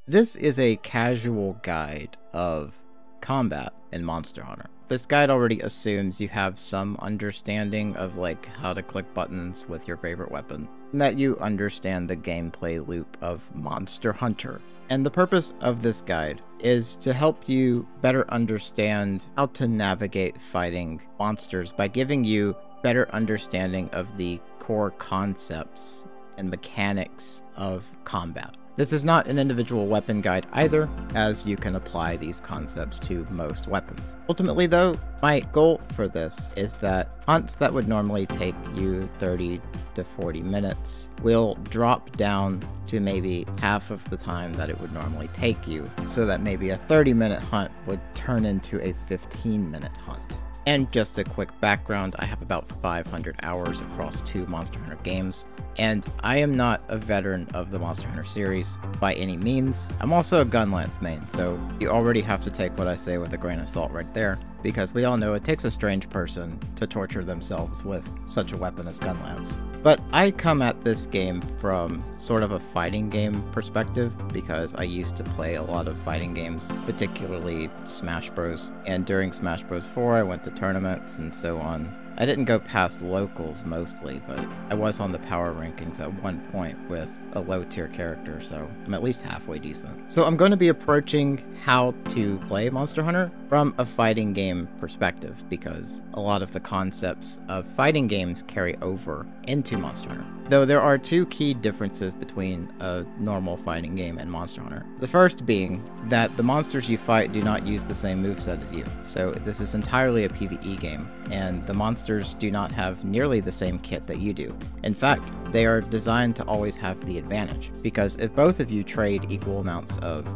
This is a casual guide of combat in Monster Hunter. This guide already assumes you have some understanding of like how to click buttons with your favorite weapon, and that you understand the gameplay loop of Monster Hunter. And the purpose of this guide is to help you better understand how to navigate fighting monsters by giving you better understanding of the core concepts and mechanics of combat. This is not an individual weapon guide either, as you can apply these concepts to most weapons. Ultimately though, my goal for this is that hunts that would normally take you 30 to 40 minutes will drop down to maybe half of the time that it would normally take you, so that maybe a 30-minute hunt would turn into a 15-minute hunt. And just a quick background, I have about 500 hours across 2 Monster Hunter games, and I am not a veteran of the Monster Hunter series by any means. I'm also a Gunlance main, so you already have to take what I say with a grain of salt right there, because we all know it takes a strange person to torture themselves with such a weapon as Gunlance. But I come at this game from sort of a fighting game perspective, because I used to play a lot of fighting games, particularly Smash Bros. And during Smash Bros. 4 I went to tournaments and so on. I didn't go past locals mostly, but I was on the power rankings at one point with a low tier character, so I'm at least halfway decent. So I'm going to be approaching how to play Monster Hunter from a fighting game perspective, because a lot of the concepts of fighting games carry over into Monster Hunter. Though there are 2 key differences between a normal fighting game and Monster Hunter. The first being that the monsters you fight do not use the same moveset as you. So this is entirely a PvE game, and the monsters do not have nearly the same kit that you do. In fact, they are designed to always have the advantage, because if both of you trade equal amounts of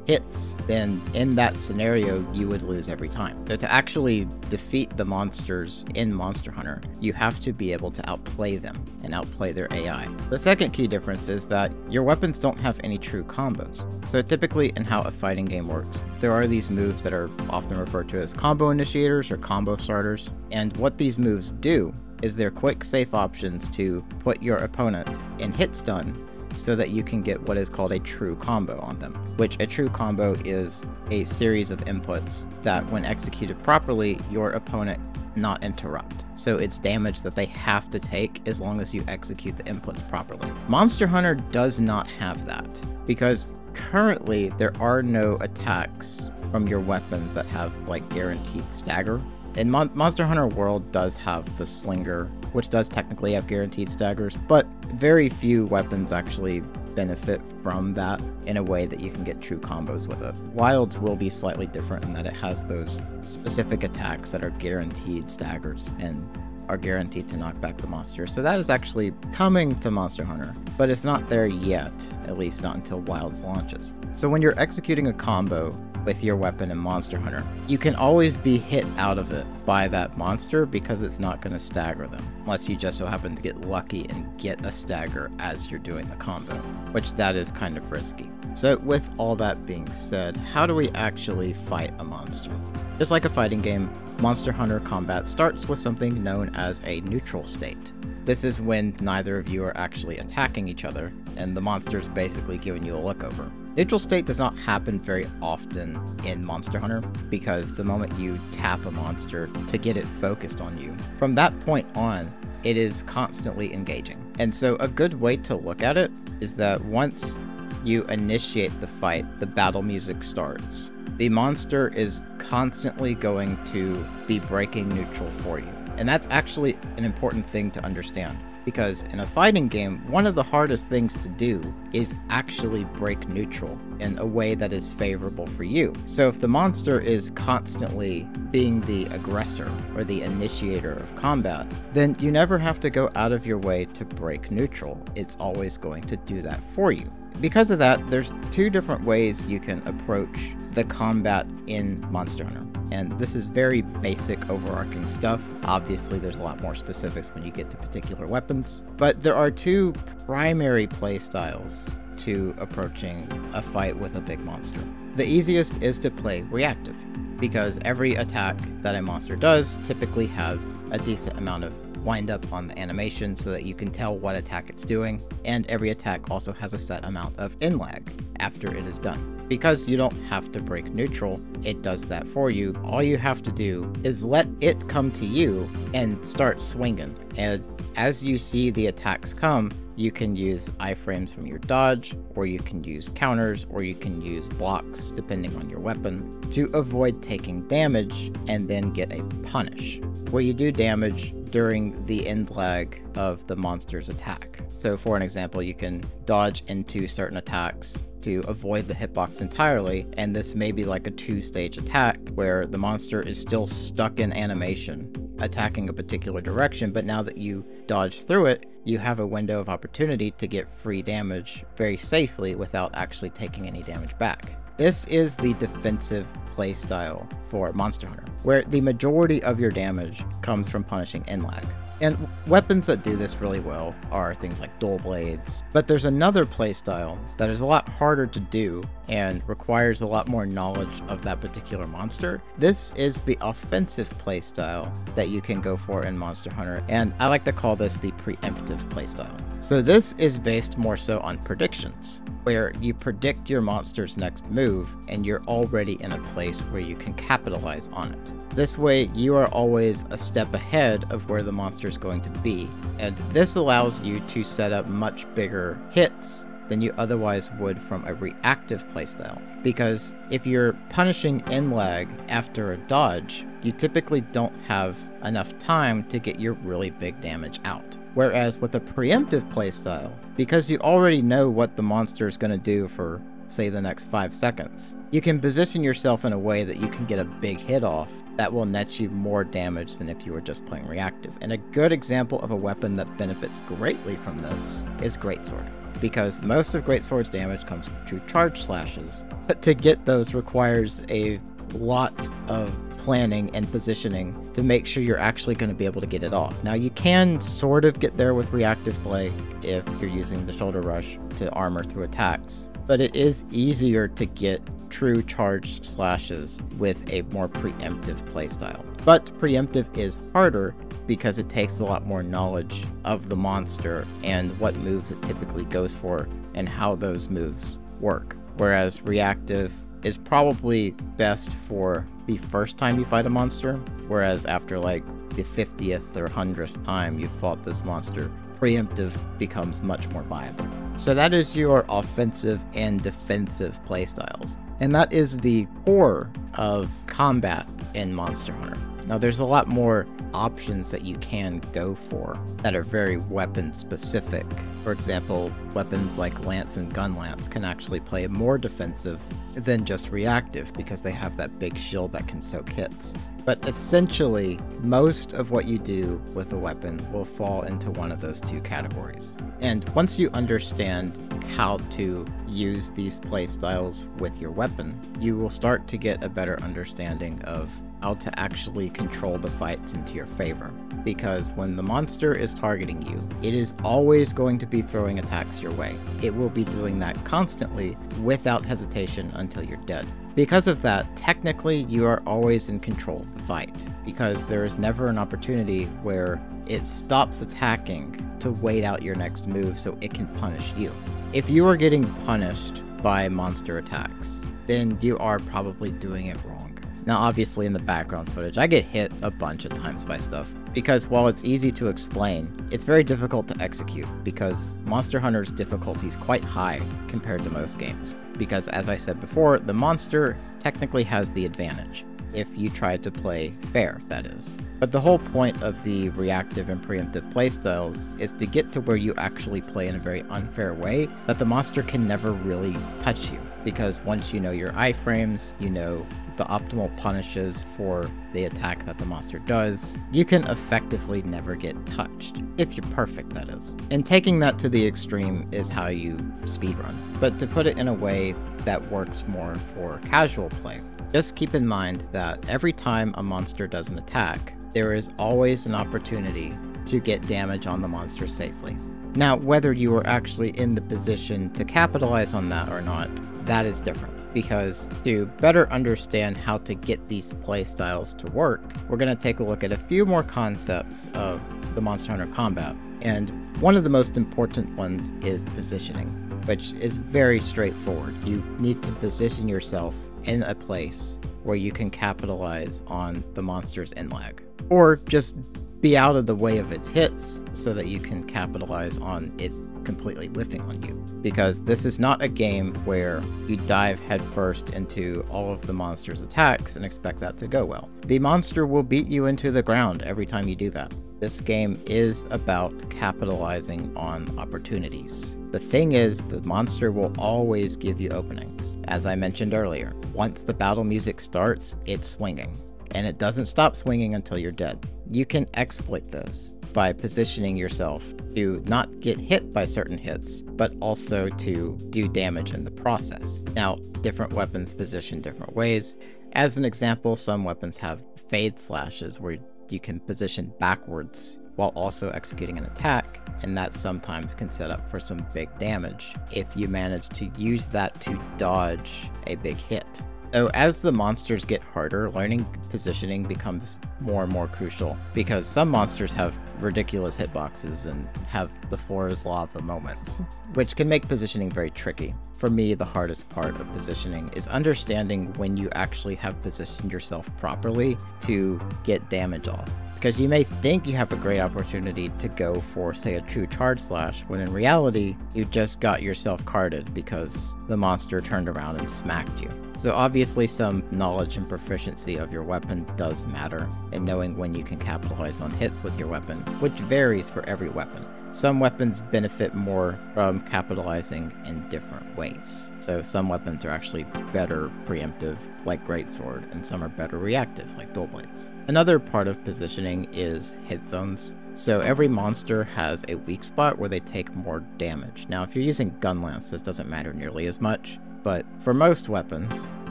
hits, then in that scenario you would lose every time. So to actually defeat the monsters in Monster Hunter, you have to be able to outplay them and outplay their AI. The second key difference is that your weapons don't have any true combos. So typically in how a fighting game works, there are these moves that are often referred to as combo initiators or combo starters, and what these moves do is they're quick, safe options to put your opponent in hit stun so that you can get what is called a true combo on them, which a true combo is a series of inputs that when executed properly, your opponent not interrupt. So it's damage that they have to take as long as you execute the inputs properly. Monster Hunter does not have that, because currently there are no attacks from your weapons that have like guaranteed stagger. And Monster Hunter World does have the Slinger, which does technically have guaranteed staggers, but very few weapons actually benefit from that in a way that you can get true combos with it. Wild's will be slightly different in that it has those specific attacks that are guaranteed staggers and are guaranteed to knock back the monster. So that is actually coming to Monster Hunter, but it's not there yet, at least not until Wilds launches. So when you're executing a combo with your weapon in Monster Hunter, you can always be hit out of it by that monster because it's not going to stagger them, unless you just so happen to get lucky and get a stagger as you're doing the combo, which that is kind of risky. So with all that being said, how do we actually fight a monster? Just like a fighting game, Monster Hunter combat starts with something known as a neutral state. This is when neither of you are actually attacking each other, and the monster's basically giving you a look over. Neutral state does not happen very often in Monster Hunter, because the moment you tap a monster to get it focused on you, from that point on, it is constantly engaging. And so a good way to look at it is that once you initiate the fight, the battle music starts. The monster is constantly going to be breaking neutral for you. And that's actually an important thing to understand, because in a fighting game, one of the hardest things to do is actually break neutral in a way that is favorable for you. So if the monster is constantly being the aggressor or the initiator of combat, then you never have to go out of your way to break neutral. It's always going to do that for you. Because of that, there's 2 different ways you can approach the combat in Monster Hunter. And this is very basic, overarching stuff. Obviously, there's a lot more specifics when you get to particular weapons. But there are 2 primary play styles to approaching a fight with a big monster. The easiest is to play reactive, because every attack that a monster does typically has a decent amount of wind up on the animation so that you can tell what attack it's doing, and every attack also has a set amount of in lag after it is done. Because you don't have to break neutral, it does that for you. All you have to do is let it come to you and start swinging. And as you see the attacks come, you can use iframes from your dodge, or you can use counters, or you can use blocks depending on your weapon to avoid taking damage and then get a punish, where you do damage during the end lag of the monster's attack. So for an example, you can dodge into certain attacks to avoid the hitbox entirely, and this may be like a 2-stage attack where the monster is still stuck in animation attacking a particular direction, but now that you dodge through it, you have a window of opportunity to get free damage very safely without actually taking any damage back. This is the defensive playstyle for Monster Hunter, where the majority of your damage comes from punishing in lag. And weapons that do this really well are things like dual blades, but there's another playstyle that is a lot harder to do and requires a lot more knowledge of that particular monster. This is the offensive playstyle that you can go for in Monster Hunter, and I like to call this the preemptive playstyle. So this is based more so on predictions, where you predict your monster's next move and you're already in a place where you can capitalize on it. This way, you are always a step ahead of where the monster is going to be, and this allows you to set up much bigger hits than you otherwise would from a reactive playstyle. Because if you're punishing in lag after a dodge, you typically don't have enough time to get your really big damage out. Whereas with a preemptive playstyle, because you already know what the monster is going to do for, say, the next 5 seconds, you can position yourself in a way that you can get a big hit off that will net you more damage than if you were just playing reactive. And a good example of a weapon that benefits greatly from this is Greatsword, because most of Greatsword's damage comes through charge slashes, but to get those requires a lot of planning and positioning to make sure you're actually going to be able to get it off. Now, you can sort of get there with reactive play if you're using the shoulder rush to armor through attacks, but it is easier to get true charge slashes with a more preemptive playstyle. But preemptive is harder because it takes a lot more knowledge of the monster and what moves it typically goes for and how those moves work. Whereas reactive is probably best for the first time you fight a monster, whereas after like the 50th or 100th time you fought this monster, preemptive becomes much more viable. So that is your offensive and defensive playstyles. And that is the core of combat in Monster Hunter. Now there's a lot more options that you can go for that are very weapon specific. For example, weapons like Lance and Gun Lance can actually play more defensive than just reactive because they have that big shield that can soak hits. But essentially, most of what you do with a weapon will fall into one of those two categories. And once you understand how to use these playstyles with your weapon, you will start to get a better understanding of how to actually control the fights into your favor. Because when the monster is targeting you, it is always going to be throwing attacks your way. It will be doing that constantly without hesitation until you're dead. Because of that, technically you are always in control of the fight, because there is never an opportunity where it stops attacking to wait out your next move so it can punish you. If you are getting punished by monster attacks, then you are probably doing it wrong. Now obviously in the background footage, I get hit a bunch of times by stuff, because while it's easy to explain, it's very difficult to execute, because Monster Hunter's difficulty is quite high compared to most games. Because as I said before, the monster technically has the advantage, if you try to play fair, that is. But the whole point of the reactive and preemptive playstyles is to get to where you actually play in a very unfair way, that the monster can never really touch you. Because once you know your iframes, you know the optimal punishes for the attack that the monster does, you can effectively never get touched. If you're perfect, that is. And taking that to the extreme is how you speedrun. But to put it in a way that works more for casual play, just keep in mind that every time a monster does an attack, there is always an opportunity to get damage on the monster safely. Now, whether you are actually in the position to capitalize on that or not, that is different. Because to better understand how to get these playstyles to work, we're going to take a look at a few more concepts of the Monster Hunter combat. And one of the most important ones is positioning, which is very straightforward. You need to position yourself in a place where you can capitalize on the monster's end lag, or just be out of the way of its hits so that you can capitalize on it completely whiffing on you. Because this is not a game where you dive headfirst into all of the monster's attacks and expect that to go well. The monster will beat you into the ground every time you do that. This game is about capitalizing on opportunities. The thing is, the monster will always give you openings. As I mentioned earlier, once the battle music starts, it's swinging. And it doesn't stop swinging until you're dead. You can exploit this by positioning yourself to not get hit by certain hits, but also to do damage in the process. Now, different weapons position different ways. As an example, some weapons have fade slashes where you can position backwards while also executing an attack, and that sometimes can set up for some big damage if you manage to use that to dodge a big hit. So as the monsters get harder, learning positioning becomes more and more crucial, because some monsters have ridiculous hitboxes and have the floor is lava moments, which can make positioning very tricky. For me, the hardest part of positioning is understanding when you actually have positioned yourself properly to get damage off. Because you may think you have a great opportunity to go for, say, a true charge slash, when in reality, you just got yourself carded because the monster turned around and smacked you. So obviously some knowledge and proficiency of your weapon does matter, and knowing when you can capitalize on hits with your weapon, which varies for every weapon. Some weapons benefit more from capitalizing in different ways. So some weapons are actually better preemptive, like Greatsword, and some are better reactive, like Dual Blades. Another part of positioning is hit zones. So every monster has a weak spot where they take more damage. Now, if you're using Gunlance, this doesn't matter nearly as much, but for most weapons,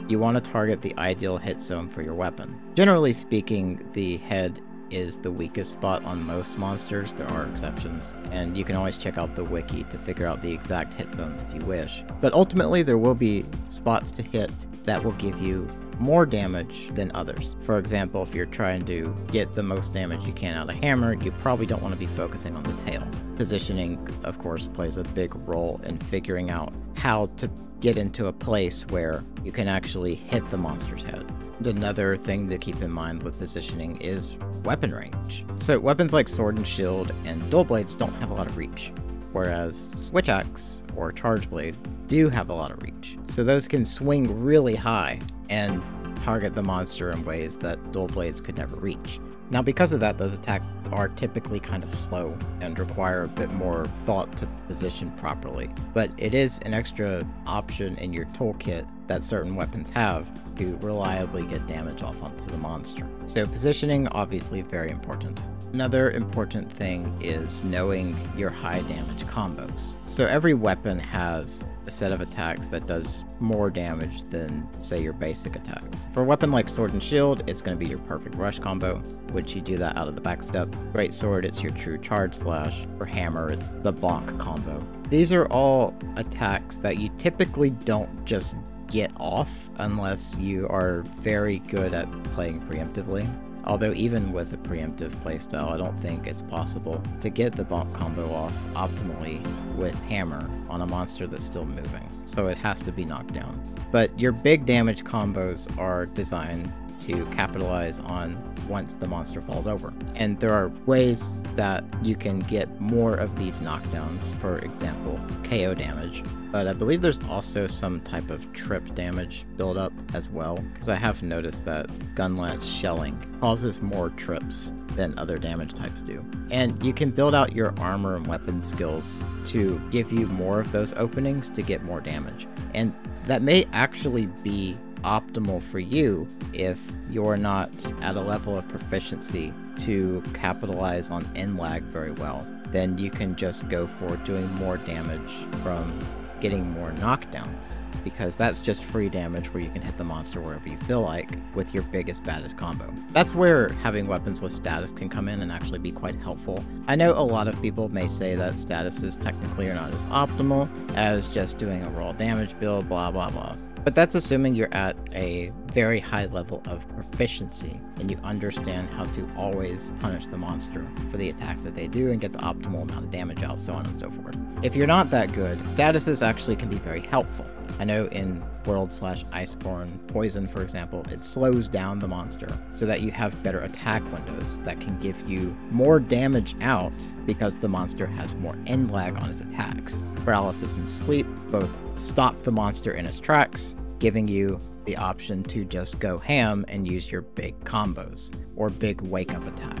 you want to target the ideal hit zone for your weapon. Generally speaking, the head is the weakest spot on most monsters. There are exceptions, and you can always check out the wiki to figure out the exact hit zones if you wish. But ultimately, there will be spots to hit that will give you more damage than others. For example, if you're trying to get the most damage you can out of Hammer, you probably don't want to be focusing on the tail. Positioning, of course, plays a big role in figuring out how to get into a place where you can actually hit the monster's head. Another thing to keep in mind with positioning is weapon range. So weapons like Sword and Shield and Dual Blades don't have a lot of reach, whereas Switch Axe or Charge Blade do have a lot of reach. So those can swing really high and target the monster in ways that Dual Blades could never reach. Now, because of that, those attacks are typically kind of slow and require a bit more thought to position properly. But it is an extra option in your toolkit that certain weapons have to reliably get damage off onto the monster. So positioning, obviously very important. Another important thing is knowing your high damage combos. So every weapon has a set of attacks that does more damage than, say, your basic attacks. For a weapon like Sword and Shield, it's going to be your perfect rush combo, which you do that out of the backstep. Greatsword, it's your true charge slash. For Hammer, it's the bonk combo. These are all attacks that you typically don't just get off unless you are very good at playing preemptively. Although even with a preemptive playstyle, I don't think it's possible to get the bonk combo off optimally with Hammer on a monster that's still moving. So it has to be knocked down. But your big damage combos are designed to capitalize on once the monster falls over. And there are ways that you can get more of these knockdowns, for example, KO damage. But I believe there's also some type of trip damage buildup as well, because I have noticed that Gunlance shelling causes more trips than other damage types do. And you can build out your armor and weapon skills to give you more of those openings to get more damage. And that may actually be optimal for you if you're not at a level of proficiency to capitalize on end lag very well. Then you can just go for doing more damage from getting more knockdowns, because that's just free damage where you can hit the monster wherever you feel like with your biggest, baddest combo. That's where having weapons with status can come in and actually be quite helpful. I know a lot of people may say that statuses technically are not as optimal as just doing a raw damage build, blah blah blah. But that's assuming you're at a very high level of proficiency and you understand how to always punish the monster for the attacks that they do and get the optimal amount of damage out, so on and so forth. If you're not that good, statuses actually can be very helpful. I know in World/Iceborne Poison, for example, it slows down the monster so that you have better attack windows that can give you more damage out because the monster has more end lag on its attacks. Paralysis and Sleep both stop the monster in its tracks, giving you the option to just go ham and use your big combos or big wake-up attack.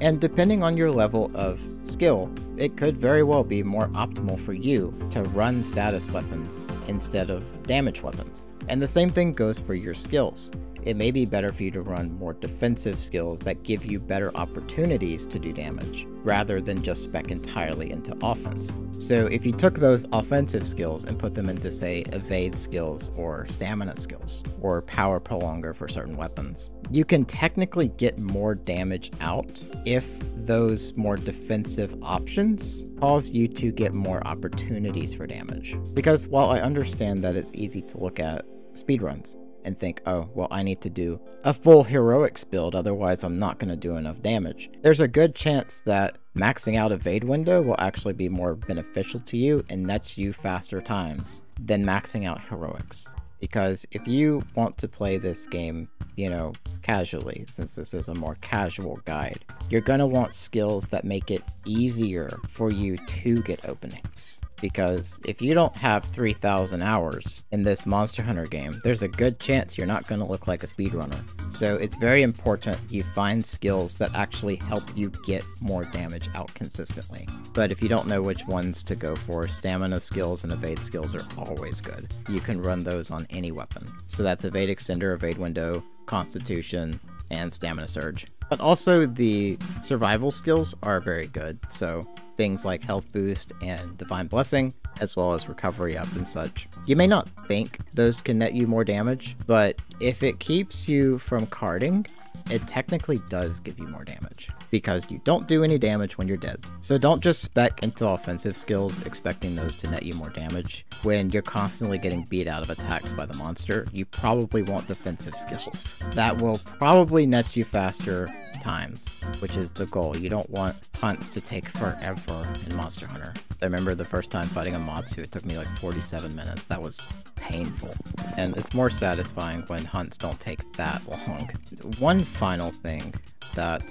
And depending on your level of skill, it could very well be more optimal for you to run status weapons instead of damage weapons. And the same thing goes for your skills. It may be better for you to run more defensive skills that give you better opportunities to do damage, rather than just spec entirely into offense. So if you took those offensive skills and put them into, say, evade skills or stamina skills, or power prolonger for certain weapons, you can technically get more damage out if those more defensive options cause you to get more opportunities for damage. Because while I understand that it's easy to look at speedruns and think, oh, well, I need to do a full heroics build, otherwise I'm not going to do enough damage. There's a good chance that maxing out evade window will actually be more beneficial to you and nets you faster times than maxing out heroics. Because if you want to play this game, you know, casually, since this is a more casual guide, you're going to want skills that make it easier for you to get openings. Because if you don't have 3,000 hours in this Monster Hunter game, there's a good chance you're not going to look like a speedrunner. So it's very important you find skills that actually help you get more damage out consistently. But if you don't know which ones to go for, stamina skills and evade skills are always good. You can run those on any weapon. So that's evade extender, evade window, constitution, and stamina surge. But also the survival skills are very good. So things like health boost and divine blessing, as well as recovery up and such. You may not think those can net you more damage, but if it keeps you from carding, it technically does give you more damage, because you don't do any damage when you're dead. So don't just spec into offensive skills expecting those to net you more damage. When you're constantly getting beat out of attacks by the monster, you probably want defensive skills. That will probably net you faster times, which is the goal. You don't want hunts to take forever in Monster Hunter. I remember the first time fighting a Matsu, it took me like 47 minutes. That was painful. And it's more satisfying when hunts don't take that long. One final thing that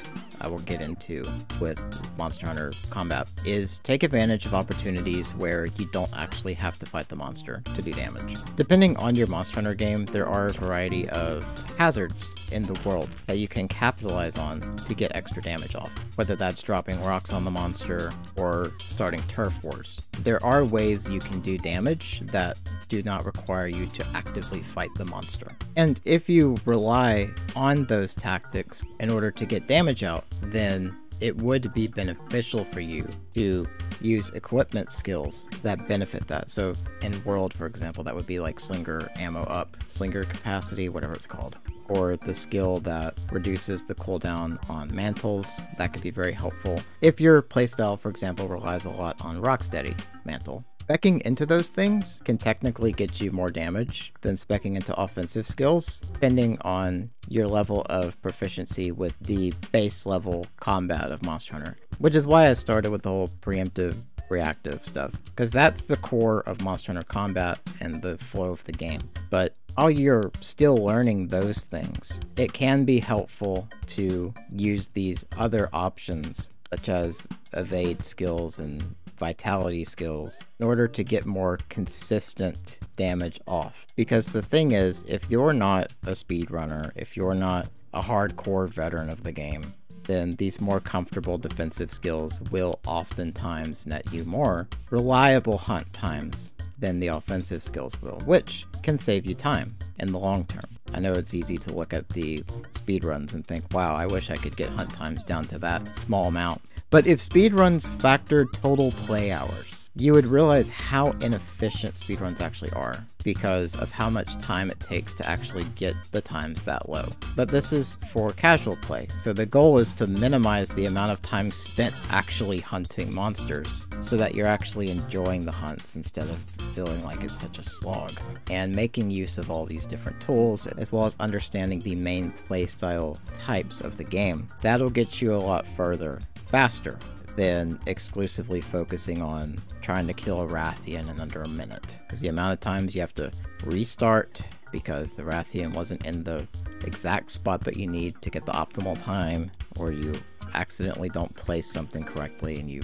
I will get into with Monster Hunter combat is take advantage of opportunities where you don't actually have to fight the monster to do damage. Depending on your Monster Hunter game, there are a variety of hazards in the world that you can capitalize on to get extra damage off, whether that's dropping rocks on the monster or starting turf wars. There are ways you can do damage that do not require you to actively fight the monster. And if you rely on those tactics in order to get damage out, then it would be beneficial for you to use equipment skills that benefit that. So in World, for example, that would be like Slinger ammo up, Slinger capacity, whatever it's called. Or the skill that reduces the cooldown on mantles. That could be very helpful. If your playstyle, for example, relies a lot on Rocksteady mantle, speccing into those things can technically get you more damage than speccing into offensive skills, depending on your level of proficiency with the base level combat of Monster Hunter. Which is why I started with the whole preemptive reactive stuff, because that's the core of Monster Hunter combat and the flow of the game. But while you're still learning those things, it can be helpful to use these other options, such as evade skills and vitality skills, in order to get more consistent damage off. Because the thing is, if you're not a speedrunner, if you're not a hardcore veteran of the game, then these more comfortable defensive skills will oftentimes net you more reliable hunt times than the offensive skills will, which can save you time in the long term. I know it's easy to look at the speedruns and think, wow, I wish I could get hunt times down to that small amount. But if speedruns factored total play hours, you would realize how inefficient speedruns actually are because of how much time it takes to actually get the times that low. But this is for casual play, so the goal is to minimize the amount of time spent actually hunting monsters so that you're actually enjoying the hunts instead of feeling like it's such a slog. And making use of all these different tools, as well as understanding the main playstyle types of the game, that'll get you a lot further faster than exclusively focusing on trying to kill a Rathian in under a minute. Because the amount of times you have to restart because the Rathian wasn't in the exact spot that you need to get the optimal time, or you accidentally don't place something correctly and you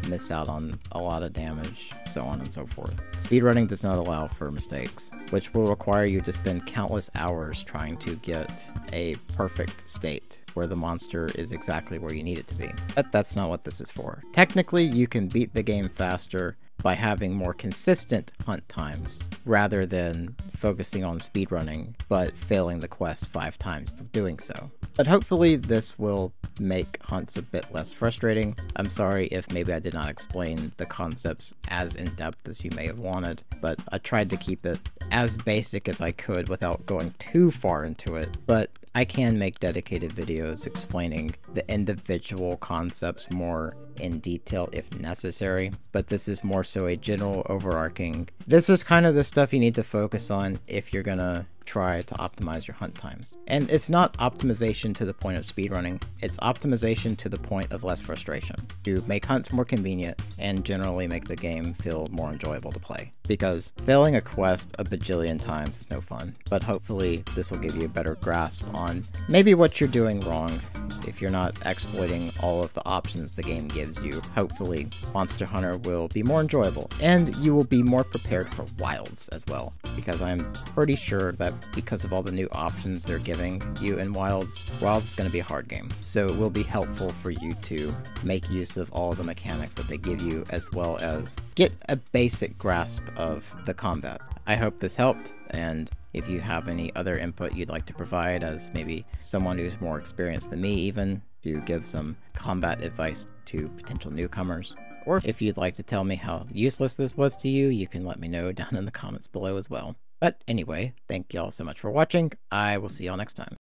miss out on a lot of damage, so on and so forth. Speedrunning does not allow for mistakes, which will require you to spend countless hours trying to get a perfect state where the monster is exactly where you need it to be. But that's not what this is for. Technically, you can beat the game faster by having more consistent hunt times, rather than focusing on speedrunning, but failing the quest 5 times doing so. But hopefully this will make hunts a bit less frustrating. I'm sorry if maybe I did not explain the concepts as in-depth as you may have wanted, but I tried to keep it as basic as I could without going too far into it. But I can make dedicated videos explaining the individual concepts more in detail if necessary, but this is more so a general overarching. This is kind of the stuff you need to focus on if you're gonna try to optimize your hunt times. And it's not optimization to the point of speedrunning, it's optimization to the point of less frustration, to make hunts more convenient and generally make the game feel more enjoyable to play. Because failing a quest a bajillion times is no fun, but hopefully this will give you a better grasp on maybe what you're doing wrong if you're not exploiting all of the options the game gives you. Hopefully Monster Hunter will be more enjoyable, and you will be more prepared for Wilds as well, because I'm pretty sure that because of all the new options they're giving you in Wilds is going to be a hard game. So it will be helpful for you to make use of all the mechanics that they give you, as well as get a basic grasp of the combat. I hope this helped, and if you have any other input you'd like to provide as maybe someone who's more experienced than me even, to give some combat advice to potential newcomers, or if you'd like to tell me how useless this was to you, you can let me know down in the comments below as well. But anyway, thank y'all so much for watching. I will see y'all next time.